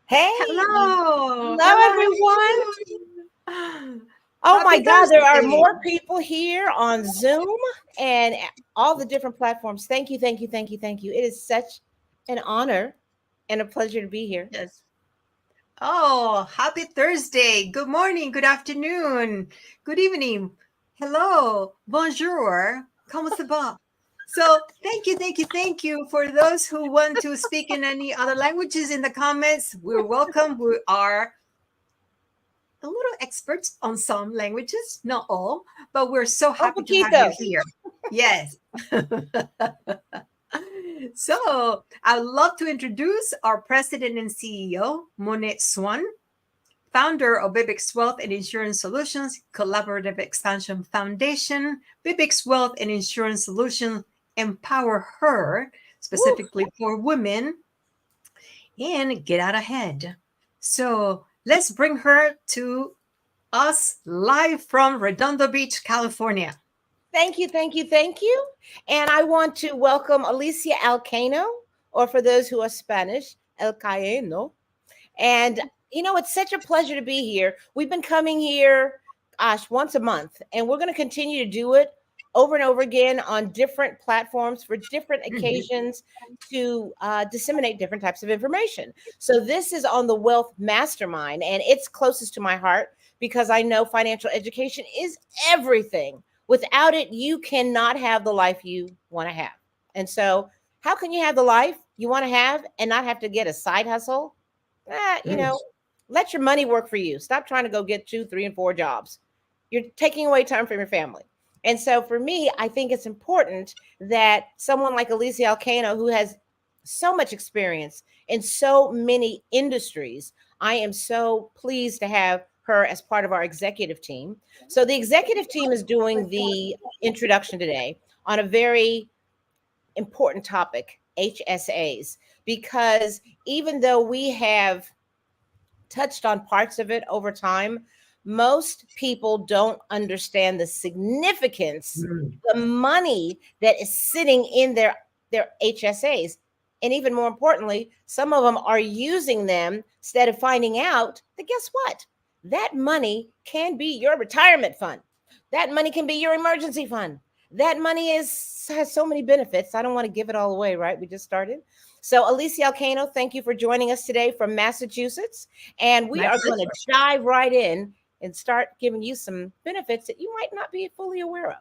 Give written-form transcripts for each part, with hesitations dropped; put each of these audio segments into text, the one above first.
Hey, Hello, hello everyone. Oh my Happy God, there are Thursday. more people here on Zoom and all the different platforms. Thank you, thank you, thank you, thank you. It is such an honor and a pleasure to be here. Yes. Oh, happy Thursday. Good morning, good afternoon, good evening. Hello, bonjour, comment ça va? So thank you for those who want to speak in any other languages in the comments. We're welcome. We are a little experts on some languages, not all, but we're so Un happy to have you poquito. here. Yes. So I would love to introduce our president and CEO, Monet Swan, founder of Bibix Wealth and Insurance Solutions, Collaborative Expansion Foundation. Bibix Wealth and Insurance Solutions empower her Woo. specifically for women and get out ahead. So let's bring her to us live from Redondo Beach, California. Thank you, thank you, thank you. And I want to welcome Alicia Alcano, or for those who are Spanish, El Caeno. And it's such a pleasure to be here. We've been coming here, once a month, and we're going to continue to do it over and over again on different platforms for different occasions to disseminate different types of information. So this is on the Wealth Mastermind, and it's closest to my heart because I know financial education is everything. Without it, you cannot have the life you want to have. And so, how can you have the life you want to have and not have to get a side hustle? Let your money work for you. Stop trying to go get 2, 3, and 4 jobs. You're taking away time from your family. And so for me, I think it's important that someone like Alicia Alcano, who has so much experience in so many industries, I am so pleased to have her as part of our executive team. So the executive team is doing the introduction today on a very important topic, HSAs, because even though we have touched on parts of it over time, most people don't understand the significance, the money that is sitting in their HSAs. And even more importantly, some of them are using them instead of finding out that guess what? That money can be your retirement fund. That money can be your emergency fund. That money has so many benefits. I don't want to give it all away, right? We just started. So, Alicia Alcano, thank you for joining us today from Massachusetts. And we My are going pleasure. to dive right in and start giving you some benefits that you might not be fully aware of.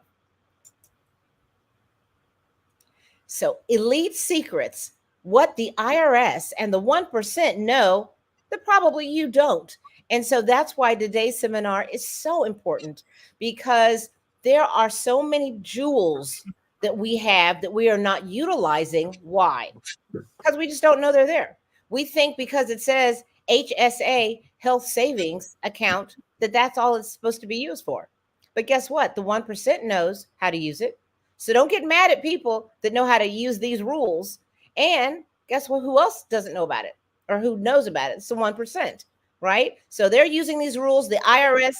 So, elite secrets, what the IRS and the 1% know that probably you don't. And so that's why today's seminar is so important because there are so many jewels that we have that we are not utilizing. Why? Because we just don't know they're there. We think because it says HSA, health savings account, that that's all it's supposed to be used for. But guess what? The 1% knows how to use it. So don't get mad at people that know how to use these rules. And guess what? Who else doesn't know about it or who knows about it? It's the 1%, right? So they're using these rules. The IRS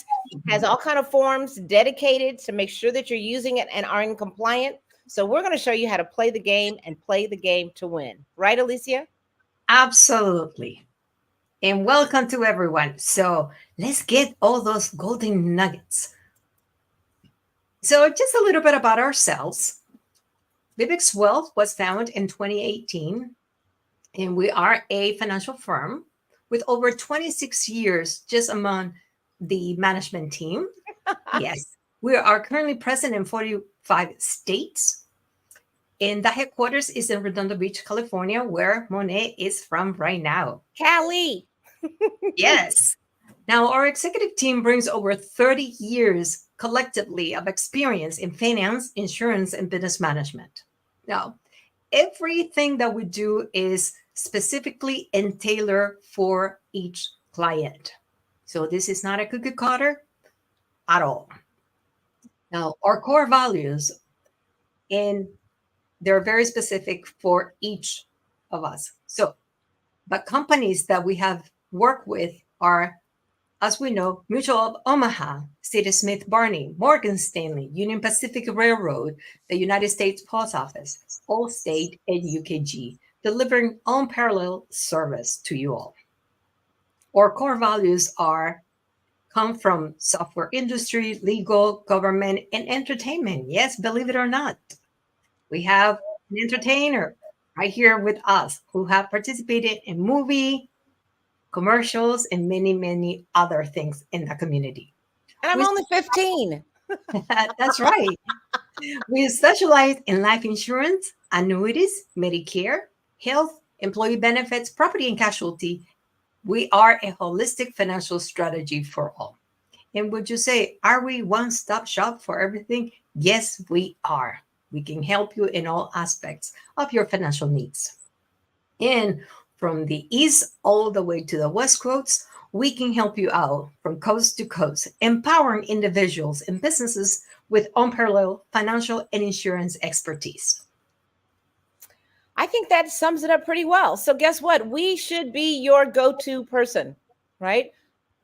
has all kind of forms dedicated to make sure that you're using it and are in compliant. So we're going to show you how to play the game and play the game to win. Right, Alicia? Absolutely. And welcome to everyone. So let's get all those golden nuggets. So just a little bit about ourselves. Bibix Wealth was founded in 2018, and we are a financial firm with over 26 years just among the management team. Yes, we are currently present in 45 states. And the headquarters is in Redondo Beach, California, where Monet is from right now. Cali. Yes. Now, our executive team brings over 30 years collectively of experience in finance, insurance, and business management. Now, everything that we do is specifically and tailored for each client. So this is not a cookie cutter at all. Now, our core values, and they're very specific for each of us. So, but companies that we have worked with are, as we know, Mutual of Omaha, City Smith Barney, Morgan Stanley, Union Pacific Railroad, the United States Post Office, Allstate, and UKG, delivering unparalleled service to you all. Our core values are come from software industry, legal, government, and entertainment. Yes, believe it or not. We have an entertainer right here with us who have participated in movie, commercials, and many, many other things in the community. And I'm We, only 15. that's right. We specialize in life insurance, annuities, Medicare, health, employee benefits, property and casualty. We are a holistic financial strategy for all. And would you say, are we one stop shop for everything? Yes, we are. We can help you in all aspects of your financial needs. And from the east all the way to the west coast, we can help you out from coast to coast, empowering individuals and businesses with unparalleled financial and insurance expertise. I think that sums it up pretty well. So, guess what? We should be your go to person, right?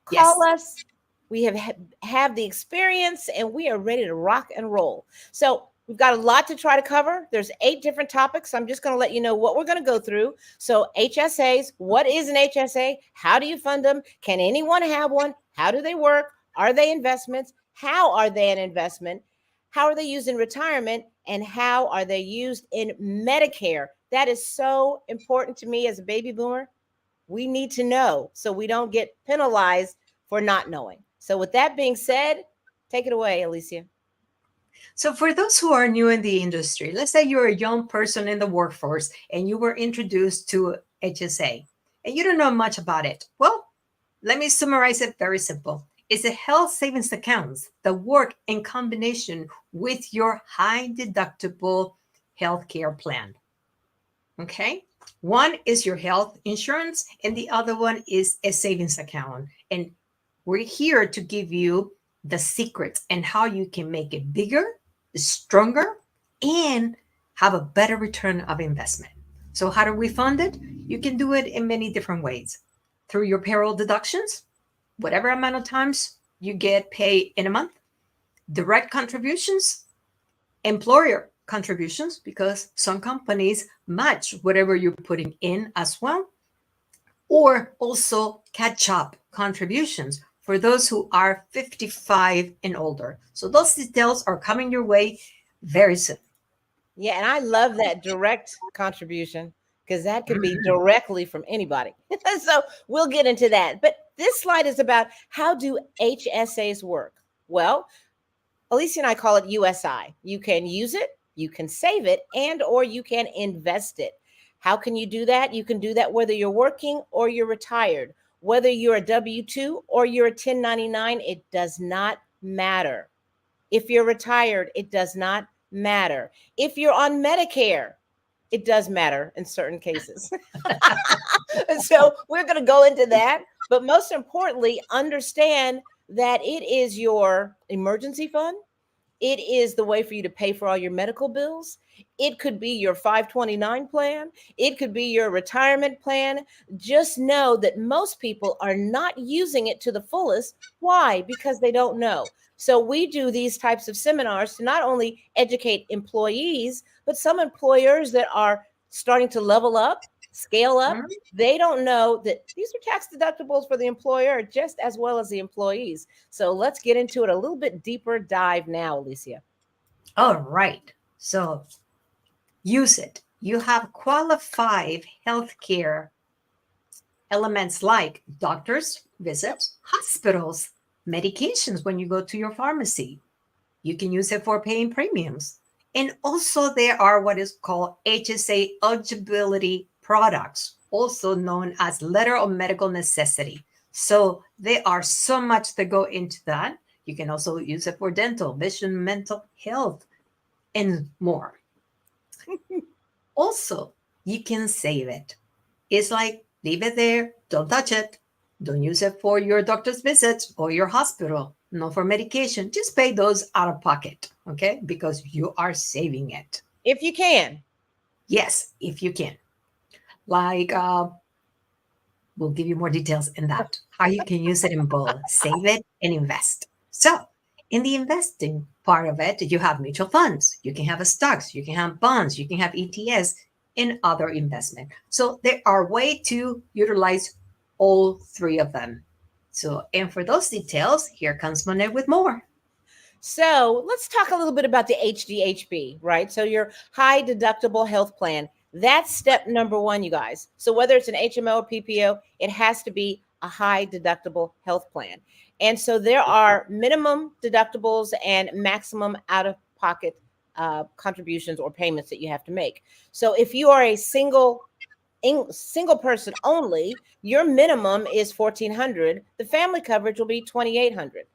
Call Yes. us. We have the experience and we are ready to rock and roll. So, we've got a lot to try to cover. There's 8 different topics. I'm just going to let you know what we're going to go through. So, HSAs, what is an HSA? How do you fund them? Can anyone have one? How do they work? Are they investments? How are they an investment? How are they used in retirement? And how are they used in Medicare? That is so important to me as a baby boomer. We need to know so we don't get penalized for not knowing. So, with that being said, take it away, Alicia. So, for those who are new in the industry, let's say you're a young person in the workforce and you were introduced to HSA and you don't know much about it. Well, let me summarize it very simple. It's a health savings account that work in combination with your high deductible healthcare plan. Okay. One is your health insurance, and the other one is a savings account. And we're here to give you the secrets and how you can make it bigger, stronger, and have a better return of investment. So, how do we fund it? You can do it in many different ways through your payroll deductions, whatever amount of times you get paid in a month, direct contributions, employer contributions, because some companies match whatever you're putting in as well, or also catch up contributions for those who are 55 and older. So those details are coming your way very soon. Yeah, and I love that direct contribution because that could be Mhm. directly from anybody. So we'll get into that. But this slide is about how do HSAs work? Well, Alicia and I call it USI. You can use it, you can save it, and or you can invest it. How can you do that? You can do that whether you're working or you're retired, whether you're a W-2 or you're a 1099, it does not matter. If you're retired, it does not matter. If you're on Medicare, it does matter in certain cases. So we're going to go into that. But most importantly, understand that it is your emergency fund. It is the way for you to pay for all your medical bills. It could be your 529 plan. It could be your retirement plan. Just know that most people are not using it to the fullest. Why? Because they don't know. So we do these types of seminars to not only educate employees, but some employers that are starting to level up, scale up. Mhm. They don't know that these are tax deductibles for the employer just as well as the employees. So let's get into it a little bit deeper dive now, Alicia. All right. So use it. You have qualified healthcare elements like doctors, visits, hospitals, medications when you go to your pharmacy. You can use it for paying premiums. And also, there are what is called HSA eligibility products, also known as letter of medical necessity. So, there are so much that go into that. You can also use it for dental, vision, mental health, and more. Also, you can save it. It's like leave it there, don't touch it. Don't use it for your doctor's visits or your hospital, not for medication. Just pay those out of pocket, okay? Because you are saving it. If you can. Yes, if you can. Like, we'll give you more details in that, how you can use it in both, save it and invest. So, in the investing part of it, you have mutual funds, you can have stocks, you can have bonds, you can have ETS and other investment. So, there are ways to utilize all three of them. So, and for those details, here comes Monet with more. So let's talk a little bit about the HDHP, right? So your high deductible health plan. That's step number one, you guys. So whether it's an HMO or PPO, it has to be a high deductible health plan. And so there are minimum deductibles and maximum out of pocket contributions or payments that you have to make. So if you are a single person only, your minimum is 1,400. The family coverage will be 2,800.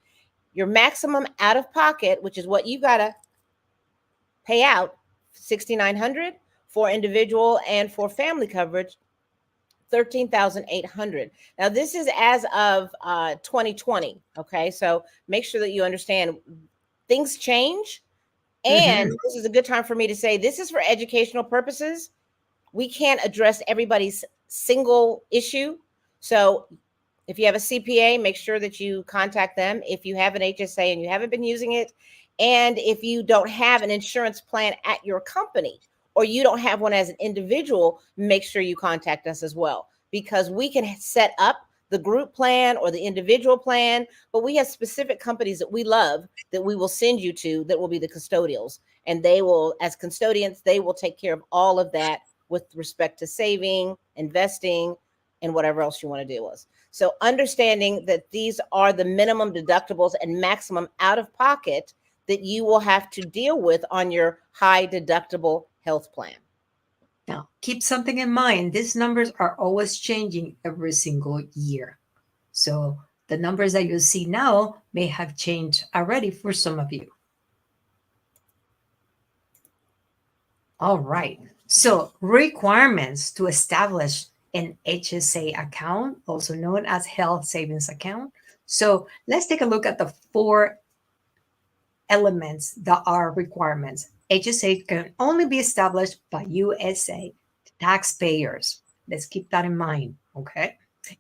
Your maximum out of pocket, which is what you got to pay out, 6,900 for individual, and for family coverage 13,800. Now this is as of 2020. Okay, so make sure that you understand things change, and this is a good time for me to say this is for educational purposes. We can't address everybody's single issue. So if you have a CPA, make sure that you contact them. If you have an HSA and you haven't been using it, and if you don't have an insurance plan at your company, or you don't have one as an individual, make sure you contact us as well, because we can set up the group plan or the individual plan, but we have specific companies that we love that we will send you to that will be the custodials. And they will, as custodians, they will take care of all of that with respect to saving, investing, and whatever else you want to do with. So understanding that these are the minimum deductibles and maximum out of pocket that you will have to deal with on your high deductible health plan. Now, keep something in mind. These numbers are always changing every single year. So the numbers that you see now may have changed already for some of you. All right. So requirements to establish an HSA account, also known as health savings account. So let's take a look at the 4 elements that are requirements. HSA can only be established by USA taxpayers. Let's keep that in mind, okay?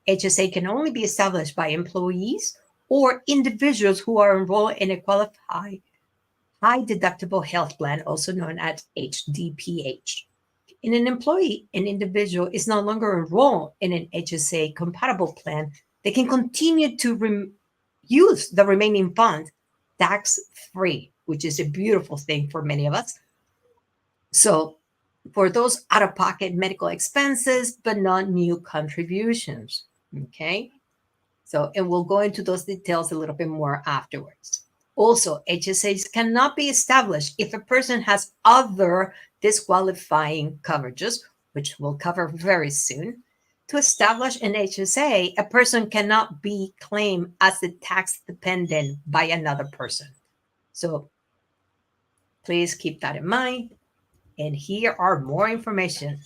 HSA can only be established by employees or individuals who are enrolled in a qualified high deductible health plan, also known as HDPH. In an employee, an individual is no longer enrolled in an HSA compatible plan. They can continue to use the remaining funds tax-free, which is a beautiful thing for many of us. So for those out-of-pocket medical expenses, but not new contributions, okay? So, and we'll go into those details a little bit more afterwards. Also, HSAs cannot be established if a person has other disqualifying coverages, which we'll cover very soon. To establish an HSA, a person cannot be claimed as a tax dependent by another person. So please keep that in mind. And here are more information.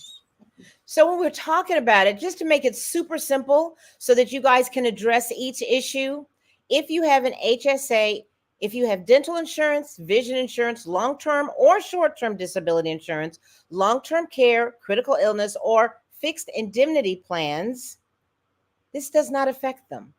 So when we're talking about it, just to make it super simple so that you guys can address each issue, if you have an HSA, if you have dental insurance, vision insurance, long-term or short-term disability insurance, long-term care, critical illness, or fixed indemnity plans, this does not affect them.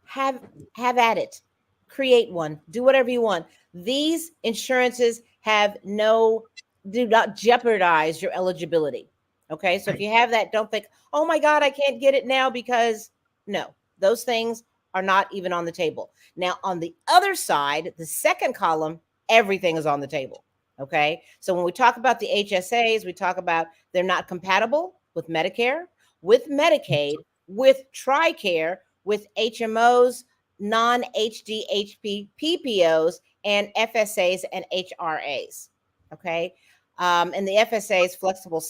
Have at it. Create one. Do whatever you want. These insurances do not jeopardize your eligibility. Okay, so if you have that, don't think, oh my God, I can't get it now, because no, those things are not even on the table. Now, on the other side, the second column, everything is on the table. Okay, so when we talk about the HSAs, we talk about they're not compatible with Medicare, with Medicaid, with TRICARE, with HMOs, non-HDHP PPOs, and FSAs and HRAs. Okay, and the FSA is flexible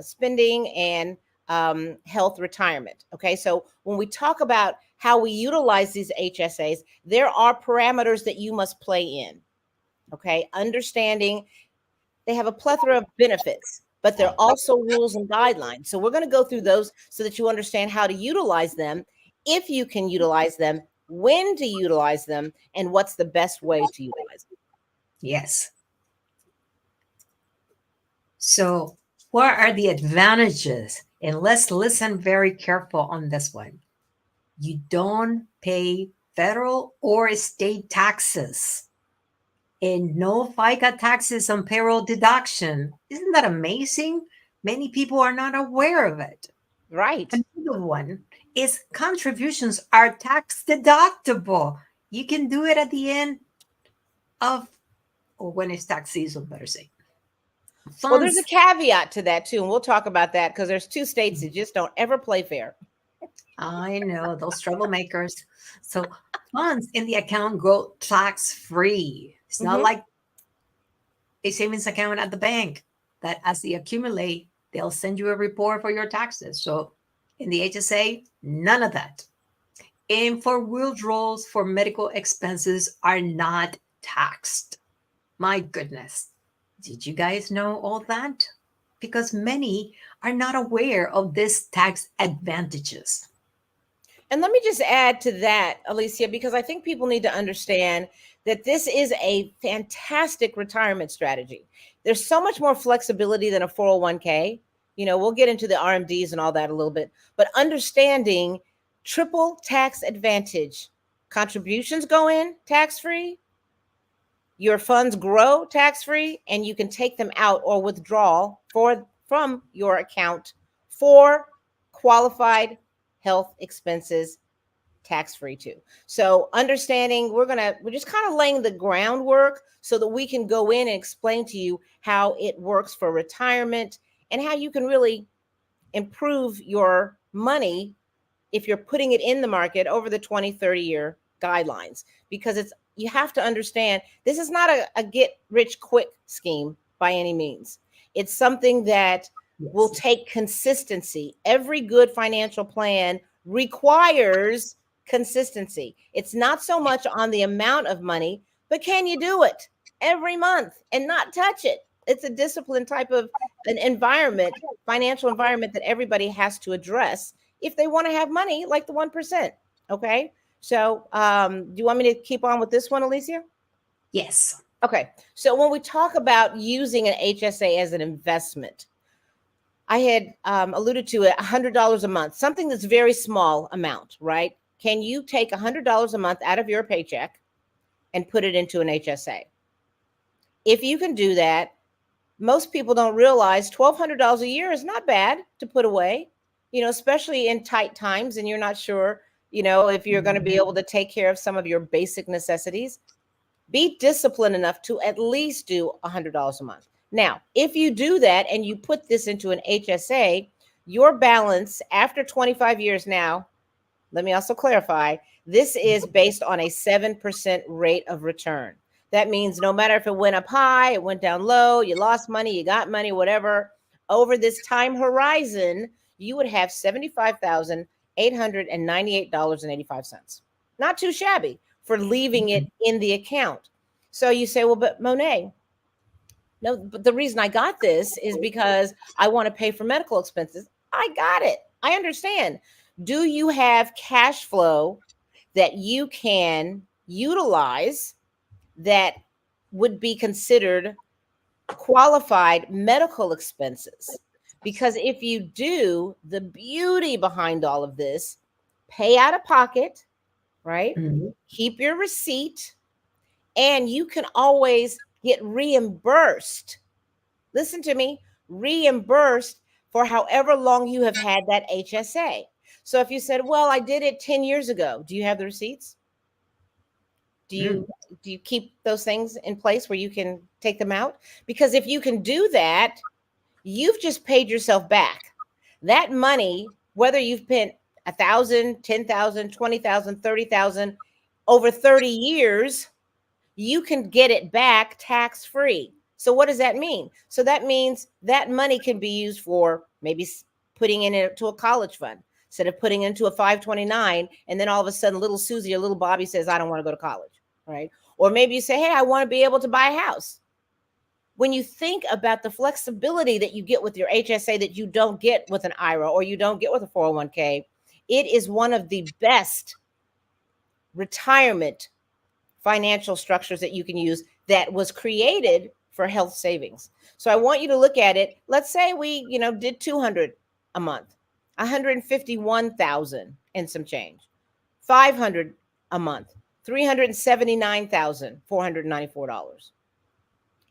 spending and health retirement. Okay, so when we talk about how we utilize these HSAs, there are parameters that you must play in. Okay, understanding they have a plethora of benefits, but there are also rules and guidelines. So we're going to go through those so that you understand how to utilize them, if you can utilize them, when to utilize them, and what's the best way to utilize them. Yes. So what are the advantages? And let's listen very careful on this one. You don't pay federal or state taxes, and no FICA taxes on payroll deduction. Isn't that amazing? Many people are not aware of it. Right. Another one, is contributions are tax deductible. You can do it at the end of, or when it's tax season, better say. Well, there's a Funds. caveat to that too, and we'll talk about that because there's two states that just don't ever play fair. I know those troublemakers. So funds in the account go tax free. It's not Mhm. like a savings account at the bank that as they accumulate, they'll send you a report for your taxes. So in the HSA, none of that. And for withdrawals for medical expenses are not taxed. My goodness. Did you guys know all that? Because many are not aware of this tax advantages. And let me just add to that, Alicia, because I think people need to understand that this is a fantastic retirement strategy. There's so much more flexibility than a 401k. We'll get into the RMDs and all that a little bit, but understanding triple tax advantage. Contributions go in tax free, your funds grow tax free, and you can take them out or withdraw from your account for qualified health expenses tax free too. So understanding, we're just kind of laying the groundwork so that we can go in and explain to you how it works for retirement and how you can really improve your money if you're putting it in the market over the 20, 30-year guidelines, because you have to understand this is not a get rich quick scheme by any means. It's something that will Yes. take consistency. Every good financial plan requires consistency. It's not so much on the amount of money, but can you do it every month and not touch it? It's a discipline type of an environment, financial environment that everybody has to address if they want to have money like the 1%. Okay. So, do you want me to keep on with this one, Alicia? Yes. Okay. So, when we talk about using an HSA as an investment, I had alluded to it, $100 a month, something that's very small amount, right? Can you take $100 a month out of your paycheck and put it into an HSA? If you can do that, most people don't realize $1,200 a year is not bad to put away, especially in tight times and you're not sure, if you're going to be Mhm. able to take care of some of your basic necessities. Be disciplined enough to at least do $100 a month. Now, if you do that and you put this into an HSA, your balance after 25 years now, let me also clarify, this is based on a 7% rate of return. That means no matter if it went up high, it went down low, you lost money, you got money, whatever, over this time horizon, you would have $75,898.85. Not too shabby for leaving it in the account. So you say, well, but Monet, no, but the reason I got this is because I want to pay for medical expenses. I got it. I understand. Do you have cash flow that you can utilize that would be considered qualified medical expenses? Because if you do, the beauty behind all of this, pay out of pocket, right? Mhm. Keep your receipt, and you can always get reimbursed. Listen to me, reimbursed for however long you have had that HSA. So if you said, well, I did it 10 years ago, do you have the receipts? Do Mm. you do you keep those things in place where you can take them out? Because if you can do that, you've just paid yourself back. That money, whether you've spent 1,000, 10,000, 20,000, 30,000 over 30 years, you can get it back tax free. So what does that mean? So that means that money can be used for maybe putting it into a college fund instead of putting it into a 529, and then all of a sudden little Susie or little Bobby says, I don't want to go to college, right? Or maybe you say, hey, I want to be able to buy a house. When you think about the flexibility that you get with your HSA that you don't get with an IRA or you don't get with a 401k, it is one of the best retirement financial structures that you can use that was created for health savings. So I want you to look at it. Let's say we, did 200 a month, 151,000 and some change, 500 a month, $379,494.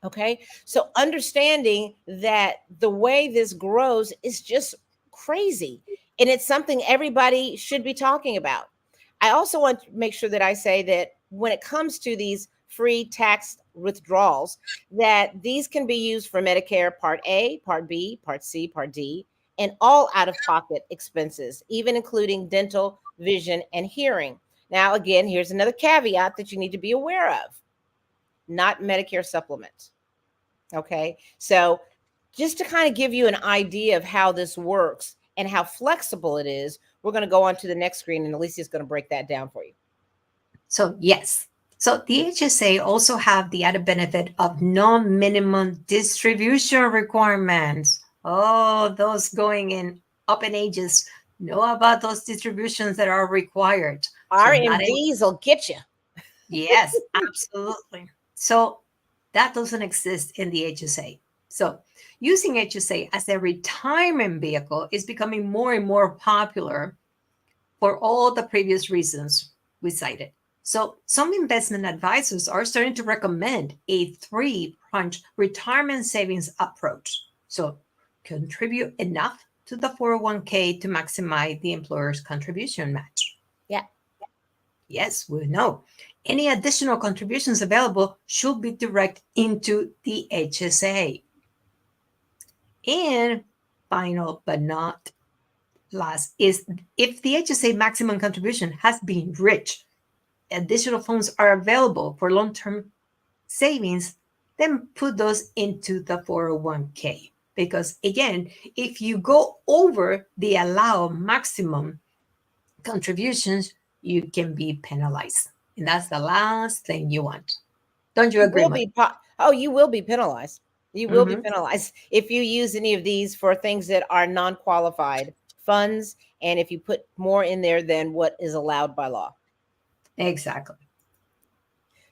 Okay. So understanding that the way this grows is just crazy. And it's something everybody should be talking about. I also want to make sure that I say that when it comes to these free tax withdrawals, that these can be used for Medicare Part A, Part B, Part C, Part D, and all out of pocket expenses, even including dental, vision, and hearing. Now, again, here's another caveat that you need to be aware of: not Medicare supplement. Okay. So, just to kind of give you an idea of how this works and how flexible it is, we're going to go on to the next screen, and Alicia is going to break that down for you. So yes. So the HSA also have the added benefit of no minimum distribution requirements. Oh, those going in up in ages know about those distributions that are required. So RMDs will get you. yes, absolutely. So that doesn't exist in the HSA. So using HSA as a retirement vehicle is becoming more and more popular for all the previous reasons we cited. So some investment advisors are starting to recommend a three-pronged retirement savings approach. So contribute enough to the 401k to maximize the employer's contribution match. Yeah. Yes, we know. Any additional contributions available should be direct into the HSA. And final but not last is if the HSA maximum contribution has been reached, additional funds are available for long-term savings, then put those into the 401k. Because again, if you go over the allowed maximum contributions, you can be penalized. And that's the last thing you want. Don't you agree, Mike? You will be penalized. You will be penalized if you use any of these for things that are non-qualified funds, and if you put more in there than what is allowed by law. Exactly.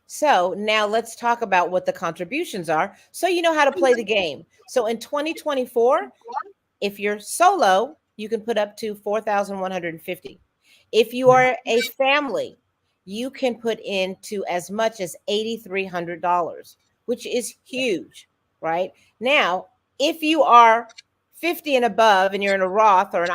So now let's talk about what the contributions are, so you know how to play the game. So in 2024, if you're solo, you can put up to $4,150. If you are a family, you can put into as much as $8,300, which is huge, right? Now, if you are 50 and above and you're in a Roth or an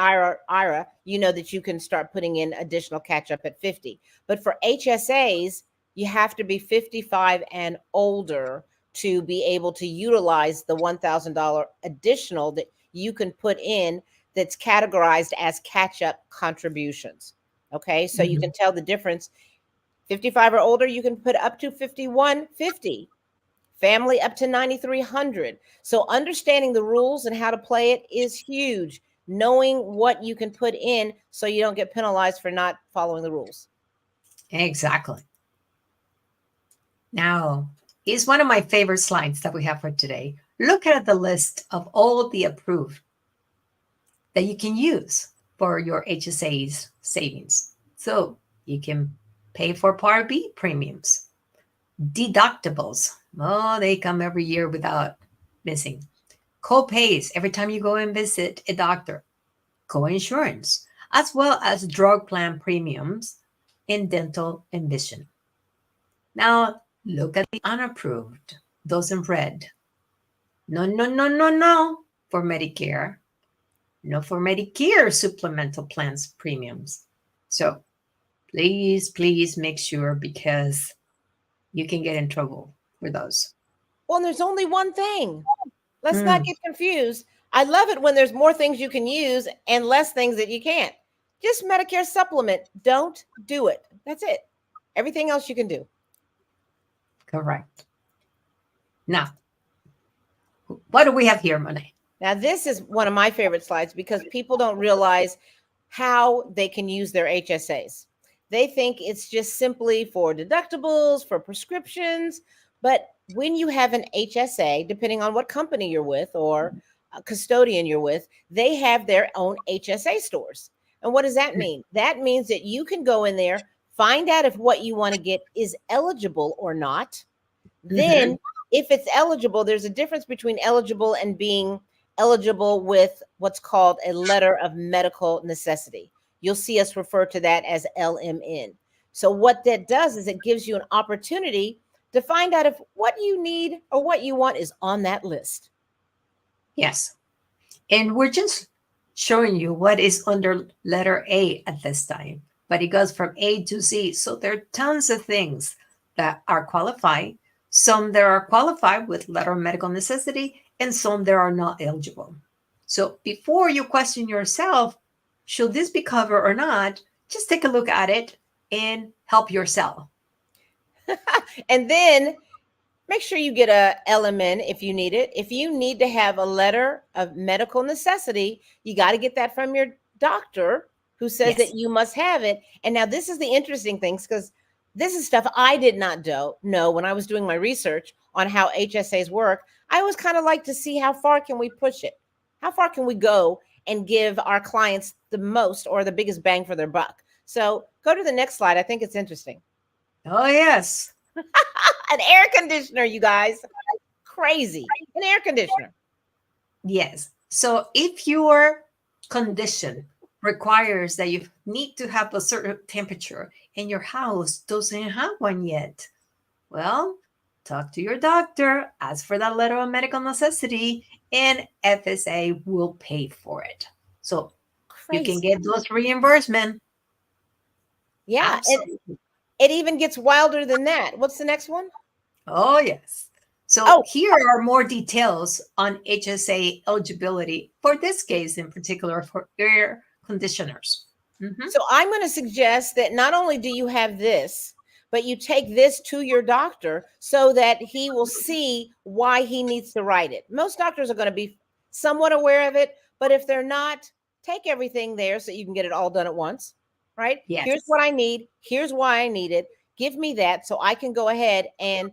IRA, you know that you can start putting in additional catch up at 50. But for HSAs, you have to be 55 and older to be able to utilize the $1,000 additional that you can put in that's categorized as catch-up contributions. Okay, so you can tell the difference. 55 or older, you can put up to 5150. Family up to 9,300. So understanding the rules and how to play it is huge. Knowing what you can put in so you don't get penalized for not following the rules. Exactly. Now, is one of my favorite slides that we have for today. Look at the list of all the approved that you can use for your HSA's savings. So you can pay for Part B premiums, deductibles. Oh, they come every year without missing. Co-pays every time you go and visit a doctor. Co-insurance, as well as drug plan premiums in dental and vision. Now, look at the unapproved, those in red. No for Medicare. No for Medicare supplemental plans premiums. So please make sure, because you can get in trouble for those. Well, there's only one thing. Let's not get confused. I love it when there's more things you can use and less things that you can't. Just Medicare supplement. Don't do it. That's it. Everything else you can do. Correct. Now, what do we have here, Monet? Now, this is one of my favorite slides because people don't realize how they can use their HSAs. They think it's just simply for deductibles, for prescriptions. But when you have an HSA, depending on what company you're with or a custodian you're with, they have their own HSA stores. And what does that mean? That means that you can go in there, find out if what you want to get is eligible or not. Then, if it's eligible, there's a difference between eligible and being eligible with what's called a letter of medical necessity. You'll see us refer to that as LMN. So what that does is it gives you an opportunity to find out if what you need or what you want is on that list. Yes. And we're just showing you what is under letter A at this time, but it goes from A to Z. So there are tons of things that are qualified, some that are qualified with letter of medical necessity, and some that are not eligible. So before you question yourself, should this be covered or not, just take a look at it and help yourself. And then make sure you get a LMN if you need it. If you need to have a letter of medical necessity, you got to get that from your doctor who says Yes. that you must have it. And now this is the interesting things, because this is stuff I did not know when I was doing my research on how HSAs work. I always kind of like to see how far can we push it? How far can we go and give our clients the most or the biggest bang for their buck? So go to the next slide. I think it's interesting. Oh, yes. An air conditioner, you guys. Crazy. An air conditioner. Yes. So if your condition requires that you need to have a certain temperature and your house doesn't have one yet, well, talk to your doctor, ask for that letter of medical necessity, and FSA will pay for it. So you can Crazy. get those reimbursement. Yeah. Absolutely. It even gets wilder than that. What's the next one? Oh, yes. So Oh, here are more details on HSA eligibility for this case in particular for air conditioners. Mhm. so I'm going to suggest that not only do you have this, but you take this to your doctor so that he will see why he needs to write it. Most doctors are going to be somewhat aware of it, but if they're not, take everything there so you can get it all done at once, right? Yes. Here's what I need. Here's why I need it. Give me that so I can go ahead and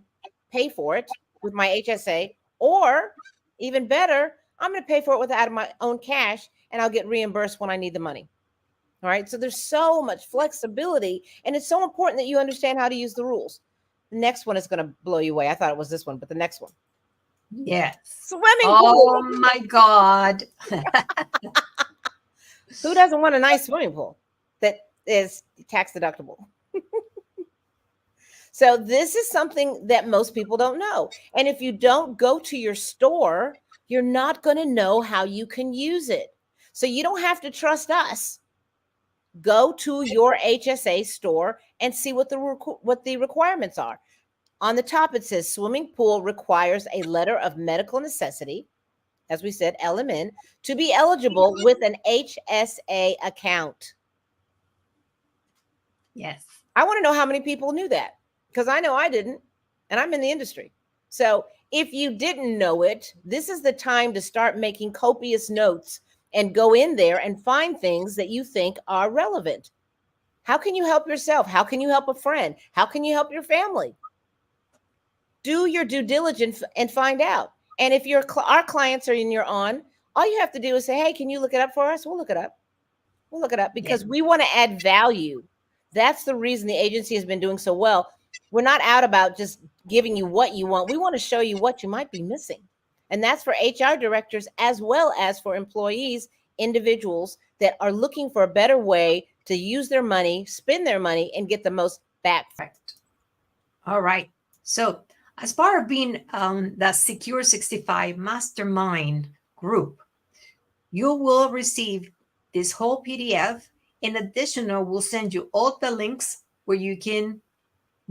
pay for it with my HSA, or even better, I'm going to pay for it with out of my own cash and I'll get reimbursed when I need the money. All right. So there's so much flexibility, and it's so important that you understand how to use the rules. The next one is going to blow you away. I thought it was this one, but the next one. Yes. Swimming Oh pool. my God. Who doesn't want a nice swimming pool that is tax deductible? So this is something that most people don't know. And if you don't go to your store, you're not going to know how you can use it. So you don't have to trust us. Go to your HSA store and see what the requirements are. On the top, it says swimming pool requires a letter of medical necessity, as we said, LMN, to be eligible with an HSA account. Yes. I want to know how many people knew that, because I know I didn't, and I'm in the industry. So if you didn't know it, this is the time to start making copious notes and go in there and find things that you think are relevant. How can you help yourself? How can you help a friend? How can you help your family? Do your due diligence and find out. And if our clients are in your on, all you have to do is say, hey, can you look it up for us? We'll look it up. We'll look it up because we want to add value. That's the reason the agency has been doing so well. We're not out about just giving you what you want. We want to show you what you might be missing. And that's for HR directors as well as for employees, individuals that are looking for a better way to use their money, spend their money, and get the most back. Correct. All right. So as part of being the Secure 65 Mastermind group, you will receive this whole PDF. In addition, we'll send you all the links where you can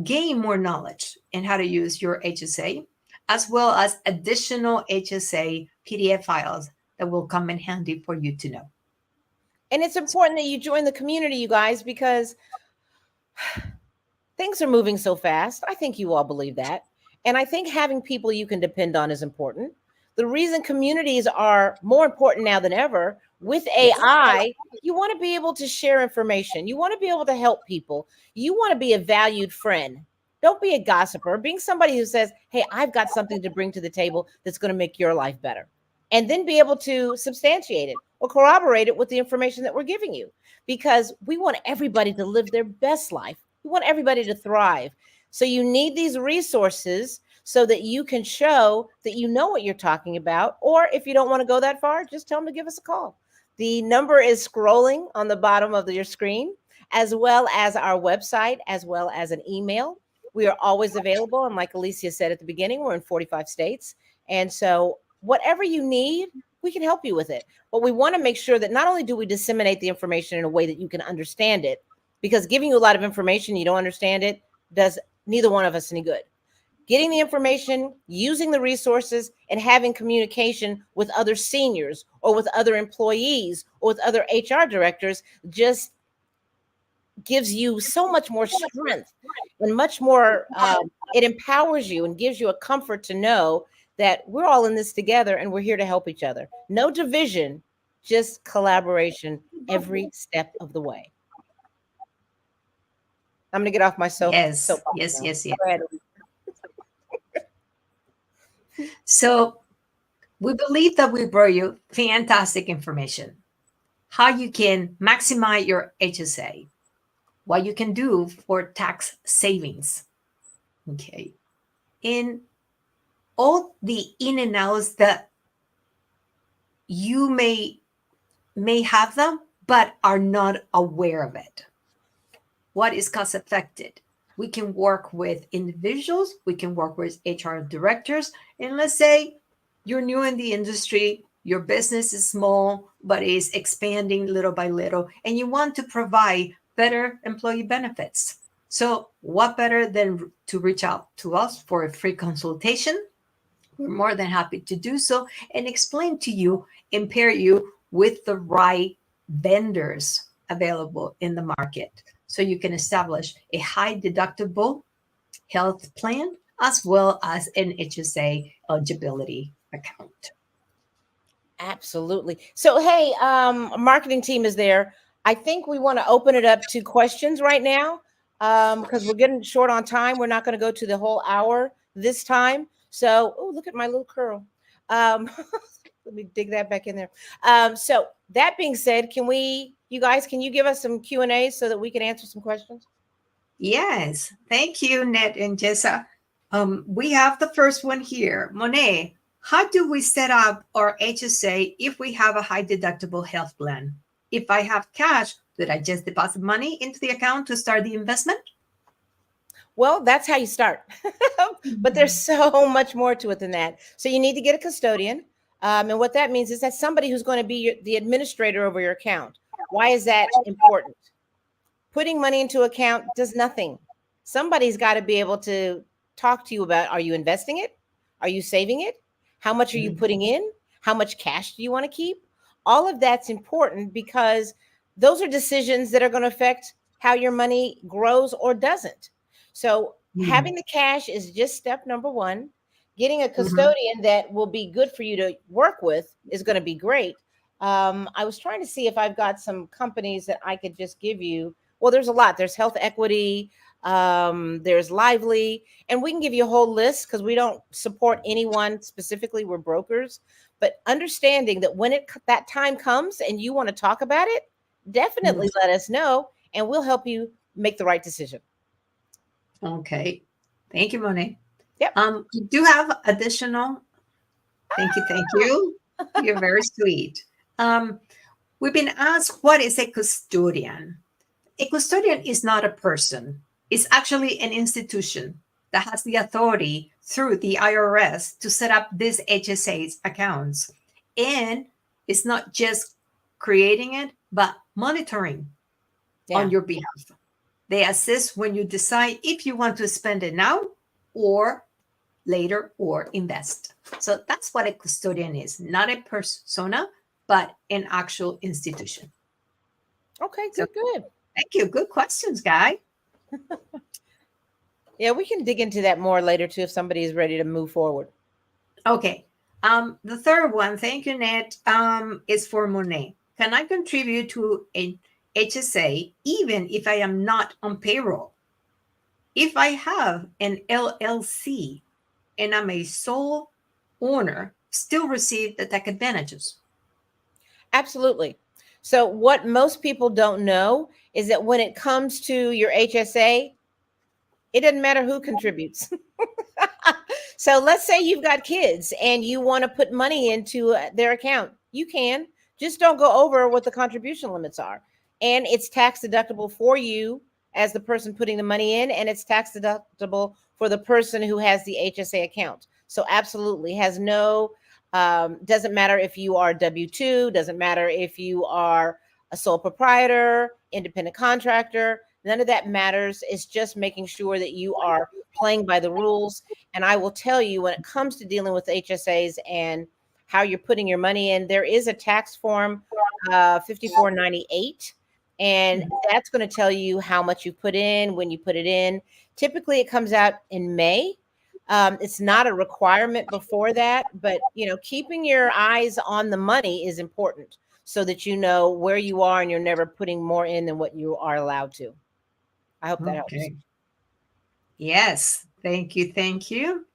gain more knowledge in how to use your HSA, as well as additional HSA PDF files that will come in handy for you to know. And it's important that you join the community, you guys, because things are moving so fast. I think you all believe that. And I think having people you can depend on is important. The reason communities are more important now than ever with AI, you want to be able to share information. You want to be able to help people. You want to be a valued friend. Don't be a gossiper. Being somebody who says, hey, I've got something to bring to the table that's going to make your life better. And then be able to substantiate it or corroborate it with the information that we're giving you. Because we want everybody to live their best life. We want everybody to thrive. So you need these resources so that you can show that you know what you're talking about. Or if you don't want to go that far, just tell them to give us a call. The number is scrolling on the bottom of your screen, as well as our website, as well as an email. We are always available. And like Alicia said at the beginning, we're in 45 states. And so whatever you need, we can help you with it. But we want to make sure that not only do we disseminate the information in a way that you can understand it, because giving you a lot of information, you don't understand it, does neither one of us any good. Getting the information, using the resources, and having communication with other seniors or with other employees or with other HR directors just gives you so much more strength and much more, it empowers you and gives you a comfort to know that we're all in this together and we're here to help each other. No division, just collaboration every step of the way. I'm going to get off my soapbox Yes. now. Go ahead. So we believe that we brought you fantastic information. How you can maximize your HSA, what you can do for tax savings. Okay. And all the in and outs that you may have them, but are not aware of it. What is cost affected? We can work with individuals, we can work with HR directors, and let's say you're new in the industry, your business is small, but is expanding little by little, and you want to provide better employee benefits. So what better than to reach out to us for a free consultation? We're more than happy to do so and explain to you and pair you with the right vendors available in the market, so you can establish a high deductible health plan as well as an HSA eligibility account. Absolutely. So, hey, marketing team is there. I think we want to open it up to questions right now, because we're getting short on time. We're not going to go to the whole hour this time. So, oh, look at my little curl. Let me dig that back in there. So that being said, you guys, can you give us some Q&A so that we can answer some questions? Yes. Thank you, Ned and Jessa. We have the first one here. Monet, how do we set up our HSA if we have a high deductible health plan? If I have cash, did I just deposit money into the account to start the investment? Well, that's how you start. But there's so much more to it than that. So you need to get a custodian. And what that means is that somebody who's going to be the administrator over your account. Why is that important? Putting money into account does nothing. Somebody's got to be able to talk to you about, are you investing it? Are you saving it? How much are you putting in? How much cash do you want to keep? All of that's important because those are decisions that are going to affect how your money grows or doesn't. So having the cash is just step number one. Getting a custodian that will be good for you to work with is going to be great. I was trying to see if I've got some companies that I could just give you. Well, there's a lot. There's Health Equity, there's Lively, and we can give you a whole list because we don't support anyone specifically. We're brokers, but understanding that when that time comes and you want to talk about it, definitely let us know and we'll help you make the right decision. Okay. Thank you, Monet. Yep. You do have additional. Thank you. You're very sweet. We've been asked, what is a custodian? A custodian is not a person. It's actually an institution that has the authority through the IRS to set up these HSAs accounts. And it's not just creating it, but monitoring on your behalf. They assist when you decide if you want to spend it now or later or invest. So that's what a custodian is, not a persona, but an actual institution. Okay, good. Thank you. Good questions, Guy. Yeah, we can dig into that more later too if somebody is ready to move forward. Okay. The third one, thank you, Ned, is for Monet. Can I contribute to an HSA even if I am not on payroll? If I have an LLC and I'm a sole owner, still receive the tax advantages? Absolutely. So what most people don't know is that when it comes to your HSA, it doesn't matter who contributes. So let's say you've got kids and you want to put money into their account. You can. Just don't go over what the contribution limits are. And it's tax deductible for you as the person putting the money in, and it's tax deductible for the person who has the HSA account. So absolutely has no Doesn't matter if you are W-2, doesn't matter if you are a sole proprietor, independent contractor, none of that matters. It's just making sure that you are playing by the rules. And I will tell you, when it comes to dealing with HSAs and how you're putting your money in, there is a tax form 5498, and that's going to tell you how much you put in, when you put it in. Typically, it comes out in May. It's not a requirement before that, but keeping your eyes on the money is important so that you know where you are and you're never putting more in than what you are allowed to. I hope that helps. Yes, thank you, thank you.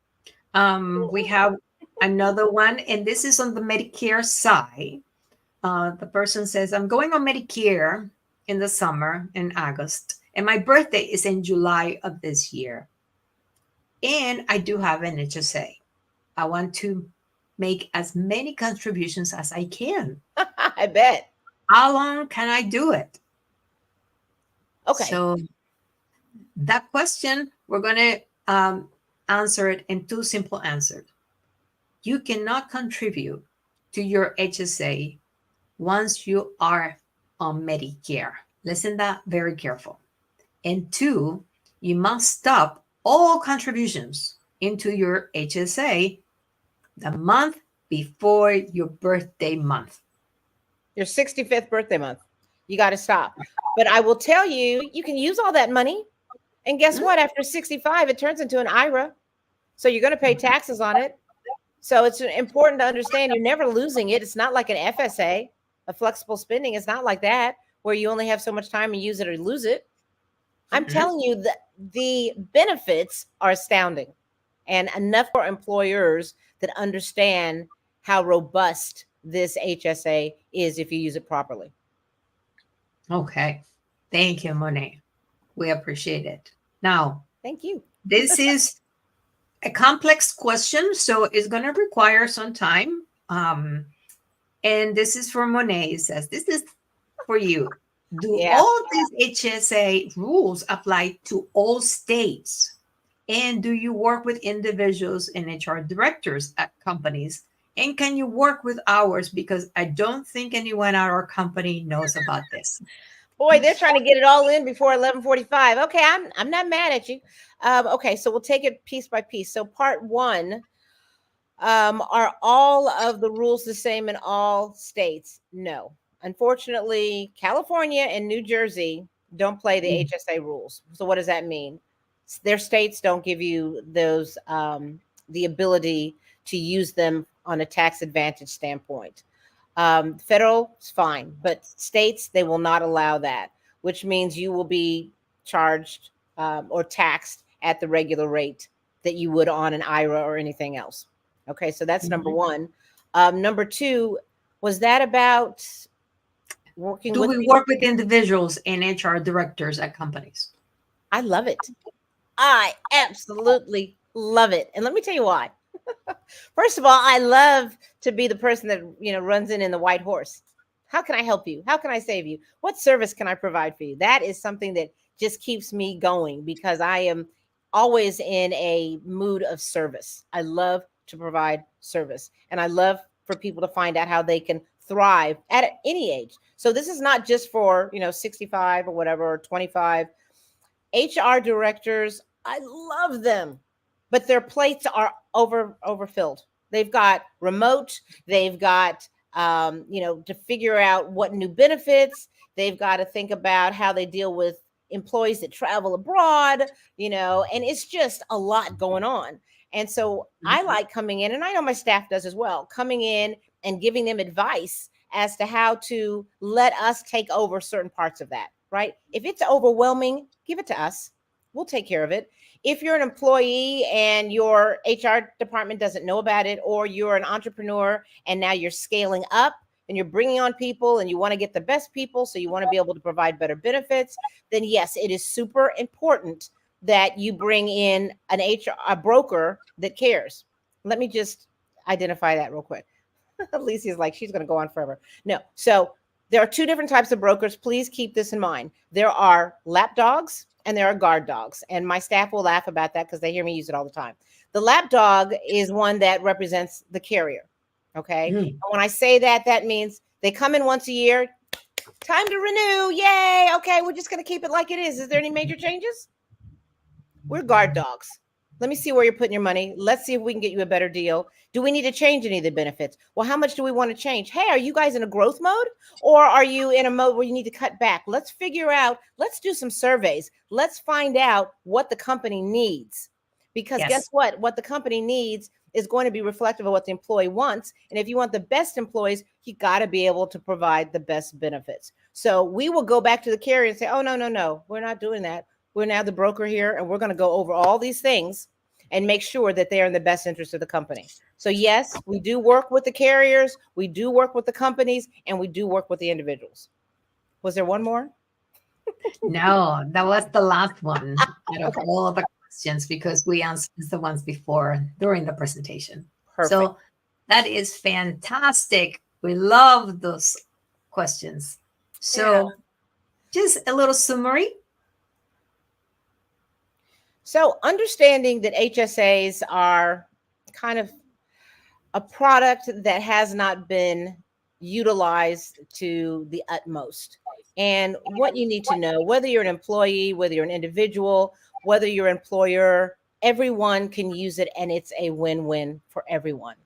We have another one, and this is on the Medicare side. The person says, I'm going on Medicare in the summer in August, and my birthday is in July of this year. And I do have an HSA. I want to make as many contributions as I can. I bet. How long can I do it? Okay. So that question, we're going to answer it in two simple answers. You cannot contribute to your HSA once you are on Medicare. Listen that very careful. And two, you must stop all contributions into your HSA the month before your birthday month. Your 65th birthday month. You got to stop. But I will tell you, you can use all that money. And guess what? After 65, it turns into an IRA. So you're going to pay taxes on it. So it's important to understand you're never losing it. It's not like an FSA, a flexible spending. It's not like that, where you only have so much time and use it or lose it. I'm telling you that the benefits are astounding, and enough for employers that understand how robust this HSA is if you use it properly. Okay. Thank you, Monet. We appreciate it. Now, thank you. This is a complex question, so it's going to require some time. And this is from Monet. It says, this is for you. Do all these HSA rules apply to all states? And do you work with individuals and HR directors at companies? And can you work with ours? Because I don't think anyone at our company knows about this. Boy, they're trying to get it all in before 11:45. Okay, I'm not mad at you. Okay, so we'll take it piece by piece. So part one, are all of the rules the same in all states? No. Unfortunately, California and New Jersey don't play the HSA rules. So what does that mean? Their states don't give you those the ability to use them on a tax advantage standpoint. Federal is fine, but states, they will not allow that, which means you will be charged or taxed at the regular rate that you would on an IRA or anything else. Okay, so that's number one. Number two, was that about working with? Do we work with individuals and HR directors at companies? I love it. I absolutely love it. And let me tell you why. First of all, I love to be the person that, runs in the white horse. How can I help you? How can I save you? What service can I provide for you? That is something that just keeps me going because I am always in a mood of service. I love to provide service, and I love for people to find out how they can thrive at any age. So this is not just for, 65 or whatever, or 25. HR directors, I love them, but their plates are overfilled. They've got remote, they've got, to figure out what new benefits, they've got to think about how they deal with employees that travel abroad, and it's just a lot going on. And so I like coming in, and I know my staff does as well, coming in and giving them advice as to how to let us take over certain parts of that, right? If it's overwhelming, give it to us. We'll take care of it. If you're an employee and your HR department doesn't know about it, or you're an entrepreneur and now you're scaling up and you're bringing on people and you want to get the best people, so you want to be able to provide better benefits, then yes, it is super important that you bring in a broker that cares. Let me just identify that real quick. Alicia's like, she's going to go on forever. No. So there are two different types of brokers. Please keep this in mind. There are lap dogs and there are guard dogs. And my staff will laugh about that because they hear me use it all the time. The lap dog is one that represents the carrier. Okay. And when I say that, that means they come in once a year. Time to renew. Yay. Okay. We're just going to keep it like it is. Is there any major changes? We're guard dogs. Let me see where you're putting your money. Let's see if we can get you a better deal. Do we need to change any of the benefits? Well, how much do we want to change? Hey, are you guys in a growth mode, or are you in a mode where you need to cut back? Let's figure out, let's do some surveys. Let's find out what the company needs. Because guess what? What the company needs is going to be reflective of what the employee wants. And if you want the best employees, you got to be able to provide the best benefits. So we will go back to the carrier and say, oh, no, we're not doing that. We're now the broker here, and we're going to go over all these things and make sure that they are in the best interest of the company. So yes, we do work with the carriers, we do work with the companies, and we do work with the individuals. Was there one more? No, that was the last one out of all the questions, because we answered the ones before during the presentation. Perfect. So that is fantastic. We love those questions. So just a little summary. So understanding that HSAs are kind of a product that has not been utilized to the utmost. And what you need to know, whether you're an employee, whether you're an individual, whether you're an employer, everyone can use it, and it's a win-win for everyone.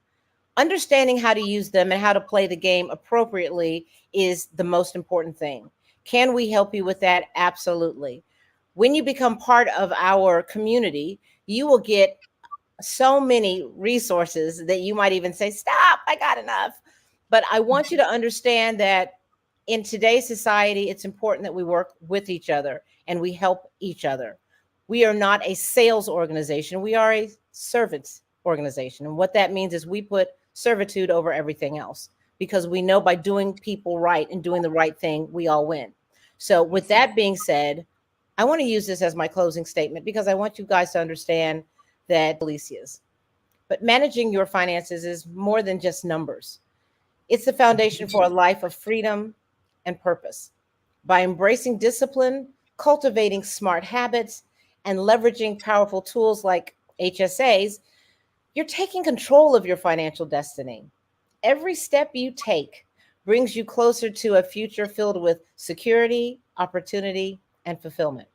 Understanding how to use them and how to play the game appropriately is the most important thing. Can we help you with that? Absolutely. When you become part of our community, you will get so many resources that you might even say, stop, I got enough. But I want you to understand that in today's society, it's important that we work with each other and we help each other. We are not a sales organization. We are a servants organization. And what that means is we put servitude over everything else, because we know by doing people right and doing the right thing, we all win. So with that being said, I want to use this as my closing statement, because I want you guys to understand that Alicia's. But managing your finances is more than just numbers. It's the foundation for a life of freedom and purpose. By embracing discipline, cultivating smart habits, and leveraging powerful tools like HSAs, you're taking control of your financial destiny. Every step you take brings you closer to a future filled with security, opportunity, and fulfillment.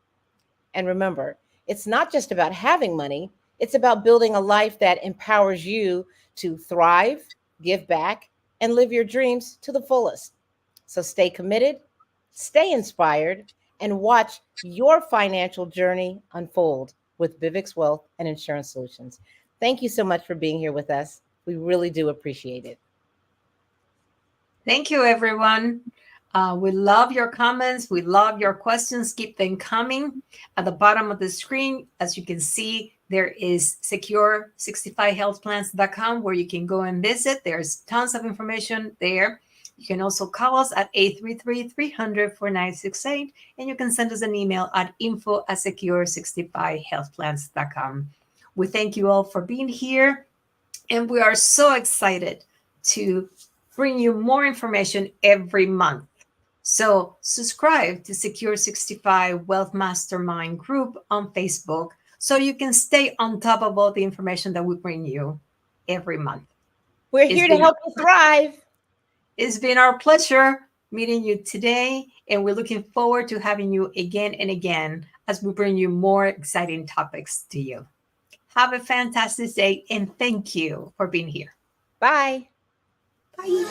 And remember, it's not just about having money, it's about building a life that empowers you to thrive, give back, and live your dreams to the fullest. So stay committed, stay inspired, and watch your financial journey unfold with Vivek's Wealth and Insurance Solutions. Thank you so much for being here with us. We really do appreciate it. Thank you, everyone. We love your comments. We love your questions. Keep them coming. At the bottom of the screen, as you can see, there is secure65healthplans.com where you can go and visit. There's tons of information there. You can also call us at 833-300-4968, and you can send us an email at info@secure65healthplans.com. We thank you all for being here, and we are so excited to bring you more information every month. So subscribe to Secure 65 Wealth Mastermind group on Facebook so you can stay on top of all the information that we bring you every month. We're here to help you thrive. It's been our pleasure meeting you today, and we're looking forward to having you again and again as we bring you more exciting topics to you. Have a fantastic day, and thank you for being here. Bye. Bye.